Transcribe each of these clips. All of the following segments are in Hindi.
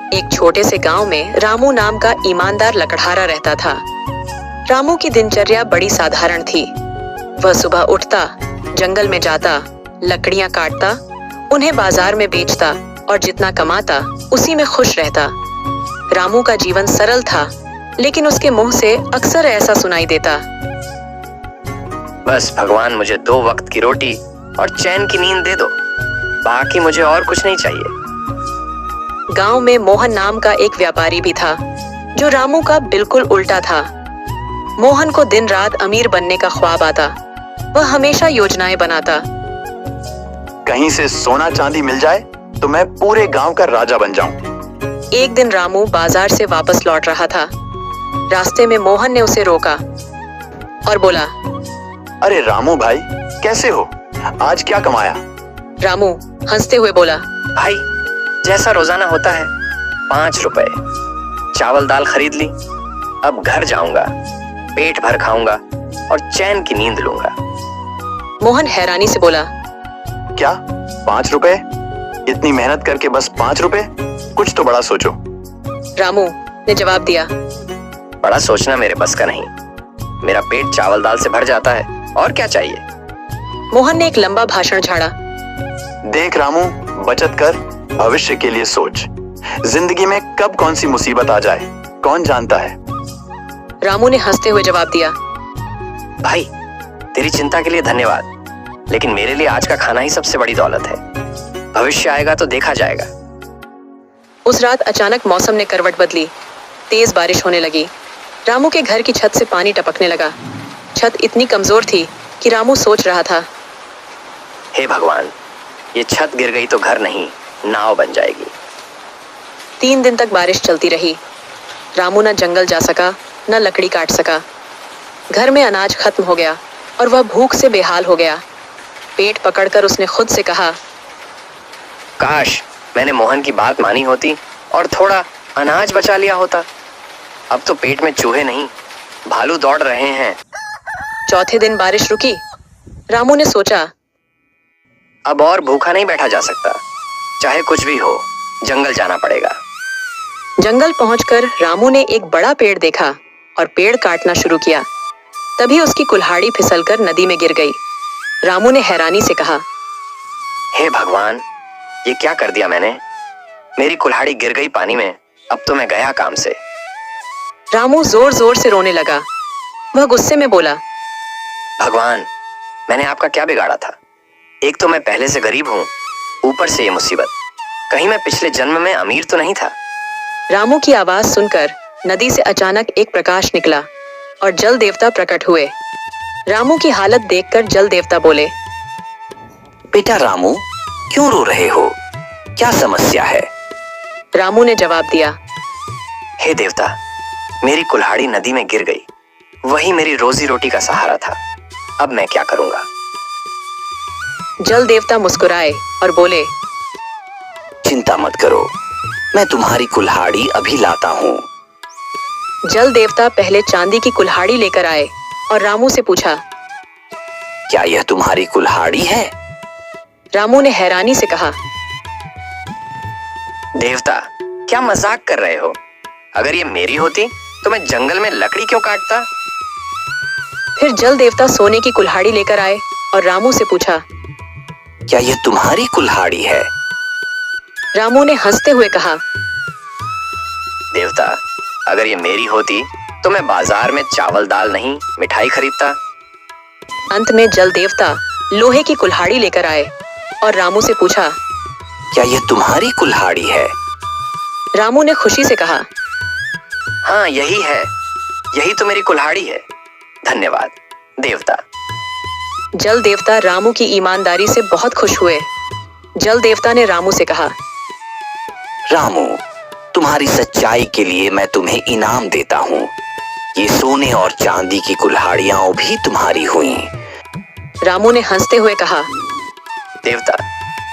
एक छोटे से गांव में रामू नाम का ईमानदार लकड़हारा रहता था। रामू की दिनचर्या बड़ी साधारण थी। वह सुबह उठता, जंगल में जाता, लकड़ियां काटता, उन्हें बाजार में बेचता और जितना कमाता उसी में खुश रहता। रामू का जीवन सरल था, लेकिन उसके मुंह से अक्सर ऐसा सुनाई देता, बस भगवान मुझे 2 वक्त की रोटी और चैन की नींद दे दो, बाकी मुझे और कुछ नहीं चाहिए। गांव में मोहन नाम का एक व्यापारी भी था, जो रामू का बिल्कुल उल्टा था। मोहन को दिन रात अमीर बनने का ख्वाब आता। वह हमेशा योजनाएं बनाता। कहीं से सोना चांदी मिल जाए तो मैं पूरे गांव का राजा बन जाऊं। एक दिन रामू बाजार से वापस लौट रहा था। रास्ते में मोहन ने उसे रोका और बोला, अरे रामू भाई, कैसे हो? आज क्या कमाया? रामू हंसते हुए बोला, भाई, जैसा रोजाना होता है, 5 रुपए। चावल दाल खरीद ली। अब घर जाऊंगा, पेट भर खाऊंगा और चैन की नींद लूंगा। मोहन हैरानी से बोला, क्या 5 रुपए? इतनी मेहनत करके बस 5 रुपए? कुछ तो बड़ा सोचो। रामू ने जवाब दिया, बड़ा सोचना मेरे बस का नहीं। मेरा पेट चावल दाल से भर जाता है, और क्या चाहिए। मोहन ने एक लंबा भाषण झाड़ा। देख रामू, बचत कर, भविष्य के लिए सोच। जिंदगी में कब कौन सी मुसीबत आ जाए, कौन जानता है। रामू ने हंसते हुए जवाब दिया, भाई, तेरी चिंता के लिए धन्यवाद, लेकिन मेरे लिए आज का खाना ही सबसे बड़ी दौलत है। भविष्य आएगा तो देखा जाएगा। उस रात अचानक मौसम ने करवट बदली। तेज बारिश होने लगी। रामू के घर की छत से पानी टपकने लगा। छत इतनी कमजोर थी कि रामू सोच रहा था, हे भगवान, ये छत गिर गई तो घर नहीं, नाव बन जाएगी। 3 दिन तक बारिश चलती रही। रामू न जंगल जा सका, न लकड़ी काट सका। घर में अनाज खत्म हो गया और वह भूख से बेहाल हो गया। पेट पकड़कर उसने खुद से कहा, काश मैंने मोहन की बात मानी होती और थोड़ा अनाज बचा लिया होता। अब तो पेट में चूहे नहीं, भालू दौड़ रहे हैं। चौथे दिन बारिश रुकी। रामू ने सोचा, अब और भूखा नहीं बैठा जा सकता। चाहे कुछ भी हो, जंगल जाना पड़ेगा। जंगल पहुंचकर रामू ने एक बड़ा पेड़ देखा और पेड़ काटना शुरू किया। तभी उसकी कुल्हाड़ी फिसलकर नदी में गिर गई। रामू ने हैरानी से कहा, हे भगवान, ये क्या कर दिया मैंने? मेरी कुल्हाड़ी गिर गई पानी में। अब तो मैं गया काम से। रामू जोर जोर से रोने लगा। वह गुस्से में बोला, भगवान, मैंने आपका क्या बिगाड़ा था? एक तो मैं पहले से गरीब हूँ, ऊपर से ये मुसीबत। कहीं मैं पिछले जन्म में अमीर तो नहीं था। रामू की आवाज सुनकर नदी से अचानक एक प्रकाश निकला और जल देवता प्रकट हुए। रामू की हालत देखकर जल देवता बोले, बेटा रामू, क्यों रो रहे हो? क्या समस्या है? रामू ने जवाब दिया, हे देवता, मेरी कुल्हाड़ी नदी में गिर गई। वही मेरी रोजी रोटी का सहारा था। अब मैं क्या करूंगा? जल देवता मुस्कुराए और बोले, चिंता मत करो, मैं तुम्हारी कुल्हाड़ी अभी लाता हूँ। जल देवता पहले चांदी की कुल्हाड़ी लेकर आए और रामू से पूछा, क्या यह तुम्हारी कुल्हाड़ी है? रामू ने हैरानी से कहा, देवता, क्या मजाक कर रहे हो? अगर ये मेरी होती तो मैं जंगल में लकड़ी क्यों काटता? फिर जल देवता सोने की कुल्हाड़ी लेकर आए और रामू से पूछा, क्या यह तुम्हारी कुल्हाड़ी है? रामू ने हंसते हुए कहा, देवता, अगर ये मेरी होती तो मैं बाजार में चावल दाल नहीं, मिठाई खरीदता। अंत में जल देवता लोहे की कुल्हाड़ी लेकर आए और रामू से पूछा, क्या यह तुम्हारी कुल्हाड़ी है? रामू ने खुशी से कहा, हाँ, यही है। यही तो मेरी कुल्हाड़ी है। धन्यवाद देवता। जल देवता रामू की ईमानदारी से बहुत खुश हुए। जल देवता ने रामू से कहा, रामू, तुम्हारी सच्चाई के लिए मैं तुम्हें इनाम देता हूँ। ये सोने और चांदी की कुल्हाड़ियां भी तुम्हारी हुई। रामू ने हंसते हुए कहा, देवता,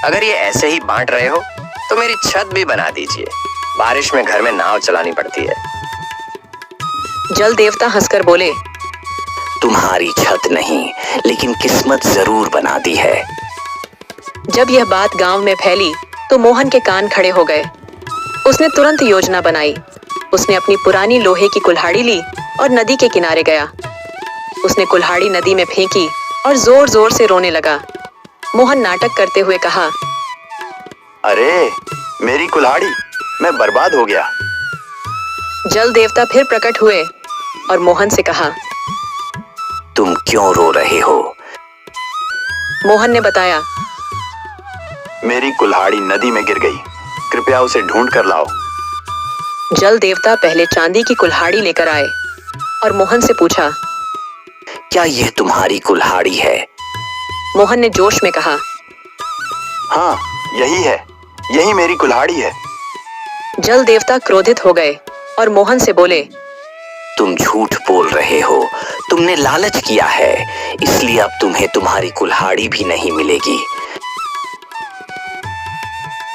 अगर ये ऐसे ही बांट रहे हो तो मेरी छत भी बना दीजिए। बारिश में घर में नाव चलानी पड़ती है। जल देवता हंसकर बोले, तुम्हारी छत नहीं, लेकिन किस्मत जरूर बना दी है। जब यह बात गांव में फैली तो मोहन के कान खड़े हो गए। उसने तुरंत योजना बनाई। उसने अपनी पुरानी लोहे की कुल्हाड़ी ली और नदी के किनारे गया। उसने कुल्हाड़ी नदी में फेंकी और जोर जोर से रोने लगा। मोहन नाटक करते हुए कहा, अरे मेरी कुल्हाड़ी, मैं बर्बाद हो गया। जल देवता फिर प्रकट हुए और मोहन से कहा, तुम क्यों रो रहे हो? मोहन ने बताया, मेरी कुल्हाड़ी नदी में गिर गई, कृपया उसे ढूंढ कर लाओ। जल देवता पहले चांदी की कुल्हाड़ी लेकर आए और मोहन से पूछा, क्या यह तुम्हारी कुल्हाड़ी है? मोहन ने जोश में कहा, हाँ यही है, यही मेरी कुल्हाड़ी है। जल देवता क्रोधित हो गए और मोहन से बोले, तुम झूठ बोल रहे हो, तुमने लालच किया है, इसलिए अब तुम्हें तुम्हारी कुल्हाड़ी भी नहीं मिलेगी।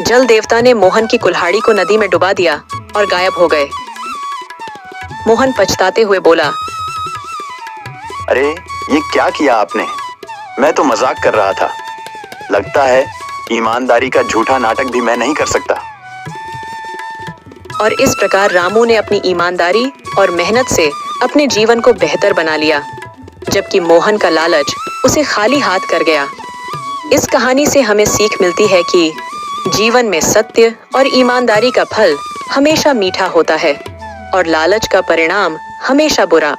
जल देवता ने मोहन की कुल्हाड़ी को नदी में डुबा दिया और गायब हो गए। मोहन पछताते हुए बोला, अरे ये क्या किया आपने? मैं तो मजाक कर रहा था। लगता है ईमानदारी का झूठा नाटक भी मैं नहीं कर सकता। और इस प्रकार रामू ने अपनी ईमानदारी और मेहनत से अपने जीवन को बेहतर बना लिया, जबकि मोहन का लालच उसे खाली हाथ कर गया। इस कहानी से हमें सीख मिलती है कि जीवन में सत्य और ईमानदारी का फल हमेशा मीठा होता है और लालच का परिणाम हमेशा बुरा।